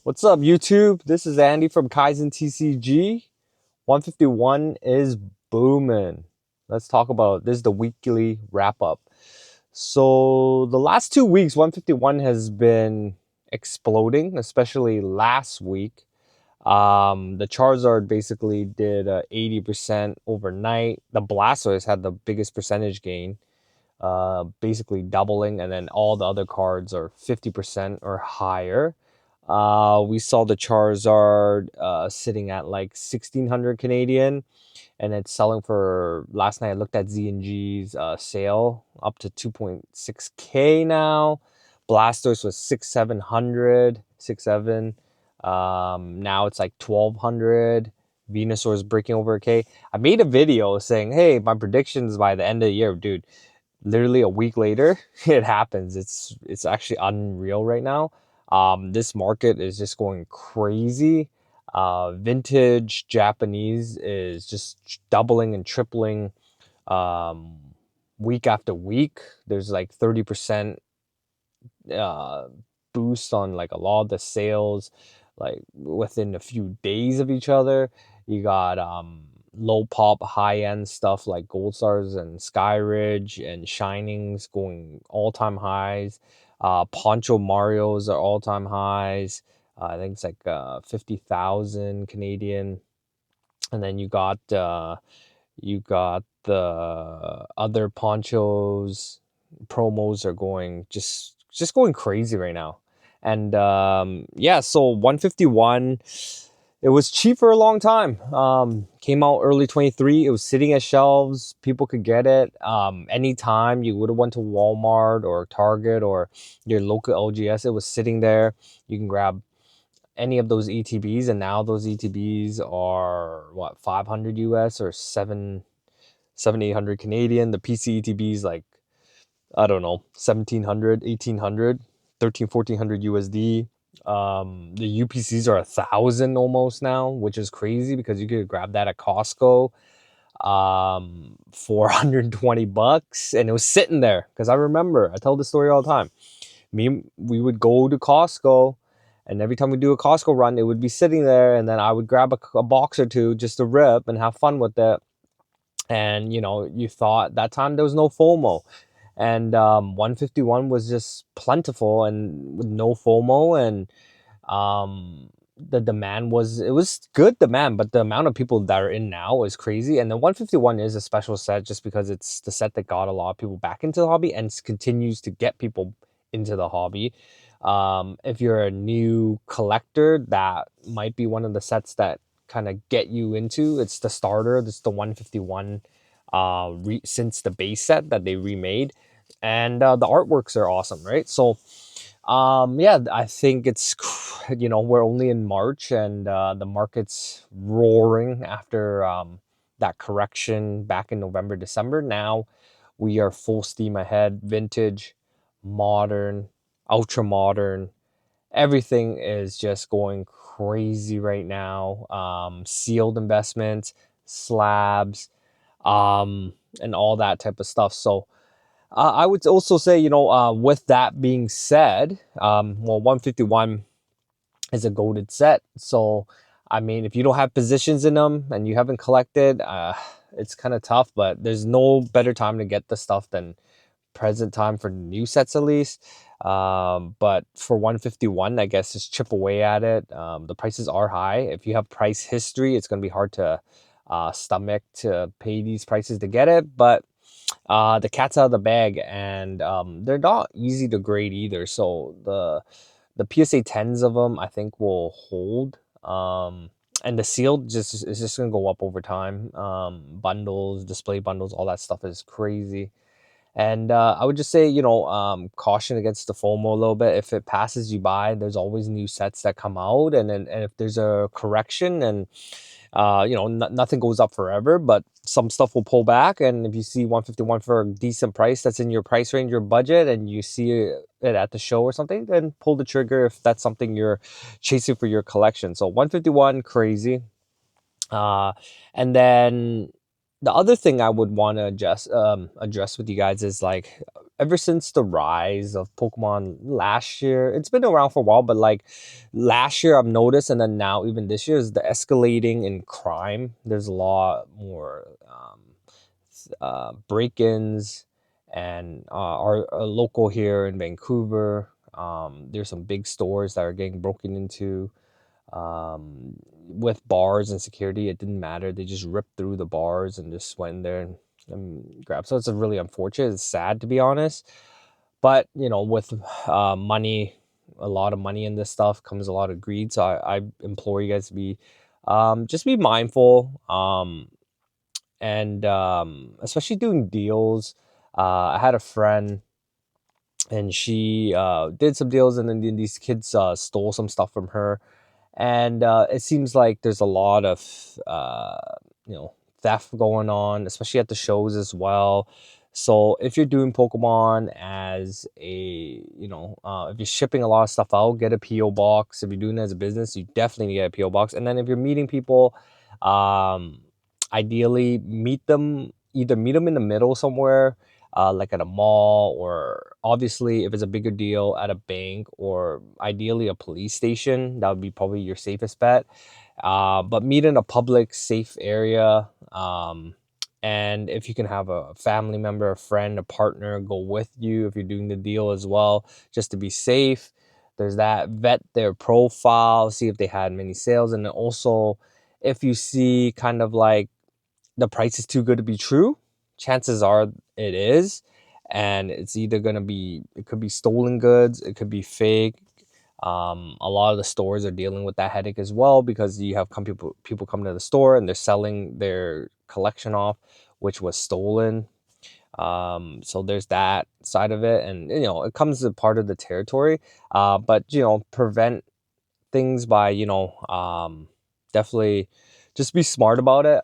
What's up, YouTube? This is Andy from kaizentcg. 151 is booming. Let's talk about this. Is the weekly wrap up. So the last 2 weeks, 151 has been exploding, especially last week. The Charizard basically did 80% overnight. The Blastoise had the biggest percentage gain, basically doubling, and then all the other cards are 50% or higher. We saw the Charizard sitting at like 1600 Canadian, and it's selling for, last night I looked at Z&G's sale, up to 2.6k now. Blastoise was 6,700, 6,7. Now it's like 1,200. Venusaur is breaking over a K. I made a video saying, hey, my predictions by the end of the year, dude. Literally a week later, it happens. It's actually unreal right now. This market is just going crazy. Vintage Japanese is just doubling and tripling um, week after week. There's like 30% uh, boost on like a lot of the sales, like within a few days of each other. You got low pop, high end stuff like Gold Stars and Sky Ridge and Shinings going all time highs. Poncho Marios are all time highs. I think it's like 50,000 Canadian. And then you got the other ponchos. Promos are going just going crazy right now. And yeah, so 151, it was cheap for a long time. Came out early 23. It was sitting at shelves. People could get it anytime. You would have went to Walmart or Target or your local LGS. It was sitting there. You can grab any of those ETBs, and now those ETBs are what, 500 US or 800 Canadian. The PC ETBs like, I don't know, 1700, 1800, 13, 1400 USD. The UPCs are 1,000 almost now, which is crazy because you could grab that at Costco for 120 bucks, and it was sitting there. Because I remember, I tell this story all the time. We would go to Costco, and every time we do a Costco run, it would be sitting there, and then I would grab a box or two just to rip and have fun with it. And you thought that time there was no FOMO, and 151 was just plentiful and with no FOMO. And the demand was, it was good demand, but the amount of people that are in now is crazy. And the 151 is a special set just because it's the set that got a lot of people back into the hobby and continues to get people into the hobby. If you're a new collector, that might be one of the sets that kind of get you into. It's the starter. It's the 151 since the base set that they remade, and the artworks are awesome, right? So yeah, I think it's, we're only in March, and the market's roaring after that correction back in November, December. Now we are full steam ahead. Vintage, modern, ultra modern, everything is just going crazy right now. Sealed investments, slabs, and all that type of stuff. So I would also say, with that being said, well, 151 is a goated set. So, I mean, if you don't have positions in them and you haven't collected, it's kind of tough, but there's no better time to get the stuff than present time for new sets, at least. But for 151, I guess just chip away at it. The prices are high. If you have price history, it's going to be hard to stomach to pay these prices to get it. But the cat's out of the bag, and they're not easy to grade either. So the PSA 10s of them, I think, will hold. And the sealed is just gonna go up over time. Bundles, display bundles, all that stuff is crazy. And I would just say, caution against the FOMO a little bit. If it passes you by, there's always new sets that come out, and if there's a correction, and nothing goes up forever, but some stuff will pull back. And if you see 151 for a decent price that's in your price range, your budget, and you see it at the show or something, then pull the trigger if that's something you're chasing for your collection. So 151, crazy. And then the other thing I would want to address with you guys is, like, ever since the rise of Pokemon last year, it's been around for a while, but like last year I've noticed, and then now even this year is the escalating in crime. There's a lot more break-ins, and our local here in Vancouver, there's some big stores that are getting broken into, with bars and security. It didn't matter. They just ripped through the bars and just went in there and grabbed. So it's a really unfortunate. It's sad, to be honest. But with money, a lot of money in this stuff comes a lot of greed. So I implore you guys to be just be mindful, and especially doing deals. I had a friend, and she did some deals, and then these kids stole some stuff from her, and it seems like there's a lot of theft going on, especially at the shows as well. So if you're doing Pokemon as a if you're shipping a lot of stuff out, get a PO box. If you're doing it as a business, you definitely need to get a PO box. And then if you're meeting people, um ideally meet them in the middle somewhere, like at a mall, or obviously if it's a bigger deal, at a bank, or ideally a police station. That would be probably your safest bet. But meet in a public, safe area. And if you can have a family member, a friend, a partner go with you if you're doing the deal as well, just to be safe. There's that. Vet their profile, see if they had many sales, and then also if you see kind of like the price is too good to be true, chances are it is. And it's either going to be, it could be stolen goods, it could be fake. A lot of the stores are dealing with that headache as well, because you have people come to the store and they're selling their collection off, which was stolen. So there's that side of it, and it comes as part of the territory. But prevent things by definitely just be smart about it.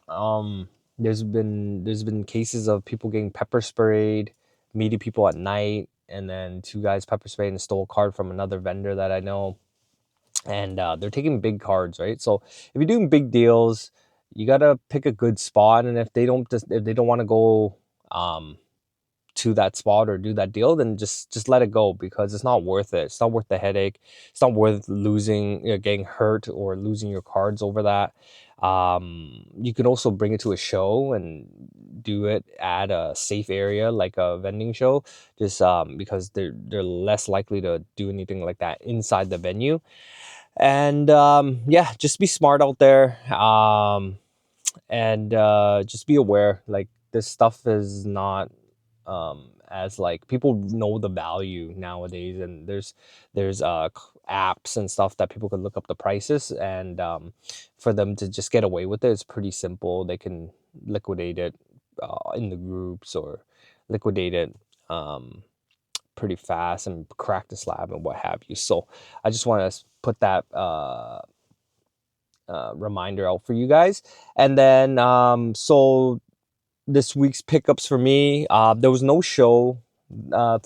There's been cases of people getting pepper sprayed, meeting people at night, and then two guys pepper sprayed and stole a card from another vendor that I know. And they're taking big cards, right? So if you're doing big deals, you gotta pick a good spot. And if they don't want to go um to that spot or do that deal, then just let it go, because it's not worth it. It's not worth the headache. It's not worth losing, getting hurt or losing your cards over that. You can also bring it to a show and do it at a safe area like a vending show, just because they're less likely to do anything like that inside the venue. And yeah, just be smart out there. And just be aware, like, this stuff is not as like, people know the value nowadays, and there's apps and stuff that people can look up the prices, and for them to just get away with it, it's pretty simple. They can liquidate it in the groups, or liquidate it pretty fast and crack the slab and what have you. So I just want to put that reminder out for you guys. And then so this week's pickups for me, there was no show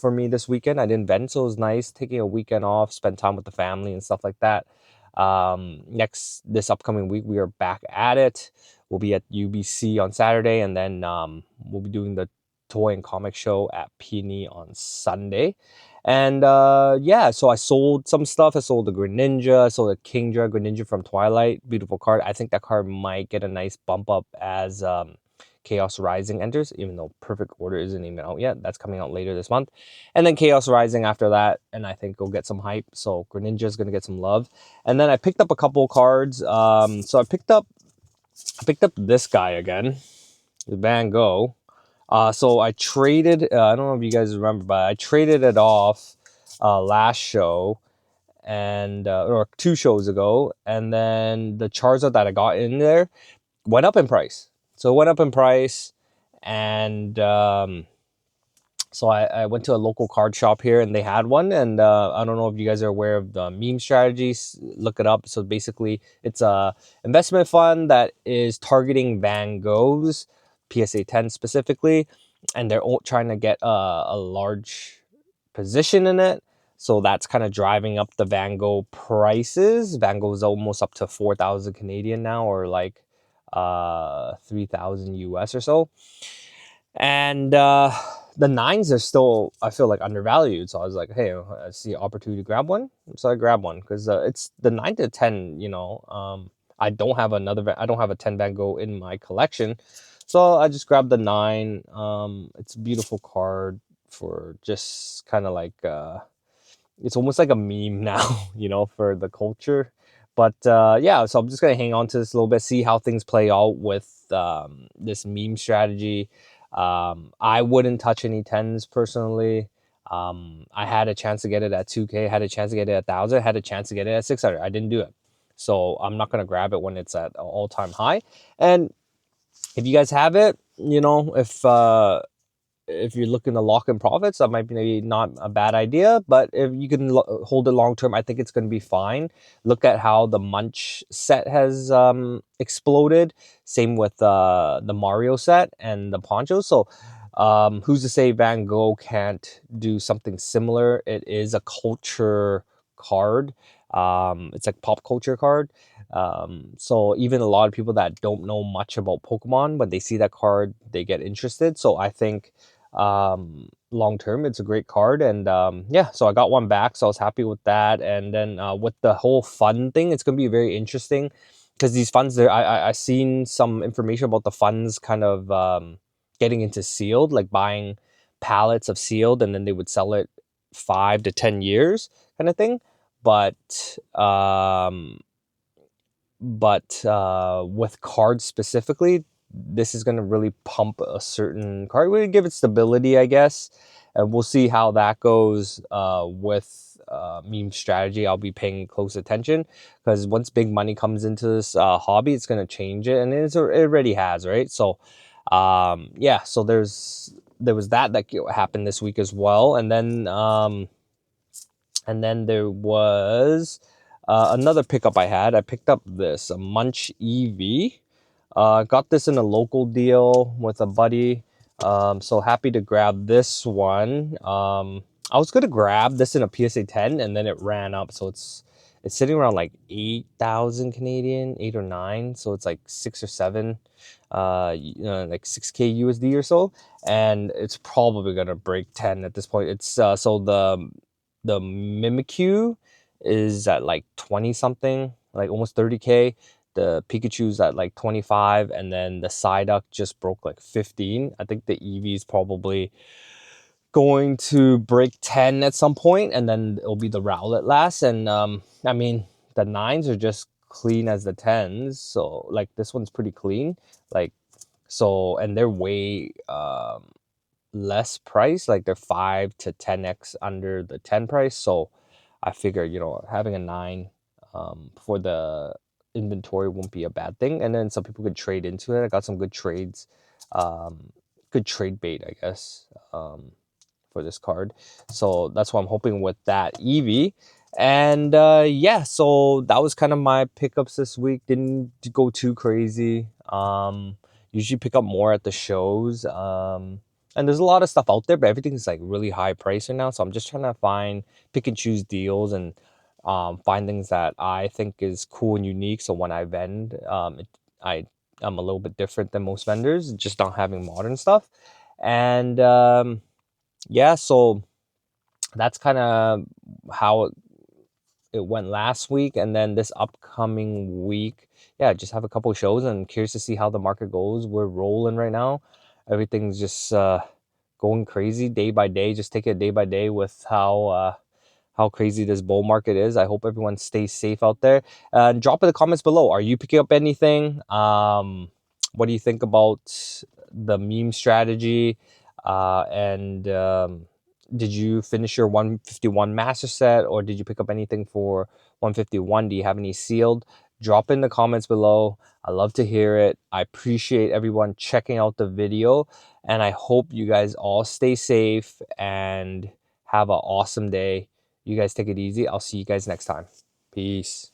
for me this weekend. I didn't vent, so it was nice taking a weekend off, spend time with the family and stuff like that. This upcoming week we are back at it. We'll be at UBC on Saturday, and then we'll be doing the toy and comic show at Peony on Sunday. And yeah, so I sold some stuff. I sold the Greninja. I sold a Kingdra Greninja from Twilight. Beautiful card. I think that card might get a nice bump up as Chaos Rising enters, even though Perfect Order isn't even out yet. That's coming out later this month. And then Chaos Rising after that, and I think we'll get some hype. So Greninja is going to get some love. And then I picked up a couple cards. So I picked up this guy again, the Van Gogh. So I traded, I don't know if you guys remember, but I traded it off last show, and or 2 shows ago. And then the Charizard that I got in there went up in price. So it went up in price, and so I went to a local card shop here, and they had one. And I don't know if you guys are aware of the meme strategies. Look it up. So basically, it's a investment fund that is targeting Van Goghs, PSA 10 specifically, and they're all trying to get a large position in it. So that's kind of driving up the Van Gogh prices. Van Gogh is almost up to 4,000 Canadian now, or like 3,000 US or so. And the nines are still, I feel like, undervalued. So I was like, hey, I see an opportunity to grab one. So I grabbed one because it's the 9 to 10, I don't have I don't have a 10 Van Gogh in my collection. So I just grabbed the 9. It's a beautiful card for just kind of like, it's almost like a meme now, for the culture. But yeah, so I'm just gonna hang on to this a little bit, see how things play out with this meme strategy. I wouldn't touch any tens personally. I had a chance to get it at 2K, had a chance to get it at 1,000, had a chance to get it at 600. I didn't do it, so I'm not gonna grab it when it's at an all-time high. And if you guys have it, if you're looking to lock in profits, that might be maybe not a bad idea. But if you can hold it long term, I think it's going to be fine. Look at how the Munch set has exploded. Same with the Mario set and the Poncho. So who's to say Van Gogh can't do something similar? It is a culture card. It's like pop culture card. So even a lot of people that don't know much about Pokemon, when they see that card, they get interested. So I think long term it's a great card. And yeah, so I got one back, so I was happy with that. And then with the whole fund thing, it's gonna be very interesting because these funds there, I seen some information about the funds kind of getting into sealed, like buying pallets of sealed and then they would sell it 5 to 10 years kind of thing. But with cards specifically, this is going to really pump a certain card. We give it stability, I guess, and we'll see how that goes with meme strategy. I'll be paying close attention because once big money comes into this hobby, it's going to change it, and it already has, right? So yeah, so there was that happened this week as well. And then there was another pickup I had. I picked up this a Munch EV. Got this in a local deal with a buddy. So happy to grab this one. I was gonna grab this in a PSA 10 and then it ran up. So it's sitting around like 8,000 Canadian, 8 or 9. So it's like 6 or 7, like 6K USD or so. And it's probably gonna break 10 at this point. It's so the Mimikyu is at like 20 something, like almost 30K. The Pikachu's at like 25, and then the Psyduck just broke like 15. I think the EV is probably going to break 10 at some point, and then it'll be the Rowlet last. And I mean, the 9s are just clean as the 10s, so like this one's pretty clean. Like, so, and they're way less price, like they're 5 to 10x under the 10 price. So I figure, having a 9 for the inventory won't be a bad thing. And then some people could trade into it. I got some good trades, good trade bait, I guess, for this card. So that's what I'm hoping with that Eevee. And yeah, so that was kind of my pickups this week. Didn't go too crazy. Usually pick up more at the shows. And there's a lot of stuff out there, but everything's like really high price right now. So I'm just trying to pick and choose deals and find things that I think is cool and unique. So when I vend, I'm a little bit different than most vendors, just not having modern stuff. And yeah, so that's kind of how it went last week. And then this upcoming week, yeah, just have a couple of shows and curious to see how the market goes. We're rolling right now. Everything's just going crazy day by day. Just take it day by day with how crazy this bull market is. I hope everyone stays safe out there. Drop in the comments below. Are you picking up anything? What do you think about the meme strategy? And did you finish your 151 master set, or did you pick up anything for 151? Do you have any sealed? Drop in the comments below. I love to hear it. I appreciate everyone checking out the video, and I hope you guys all stay safe and have an awesome day. You guys take it easy. I'll see you guys next time. Peace.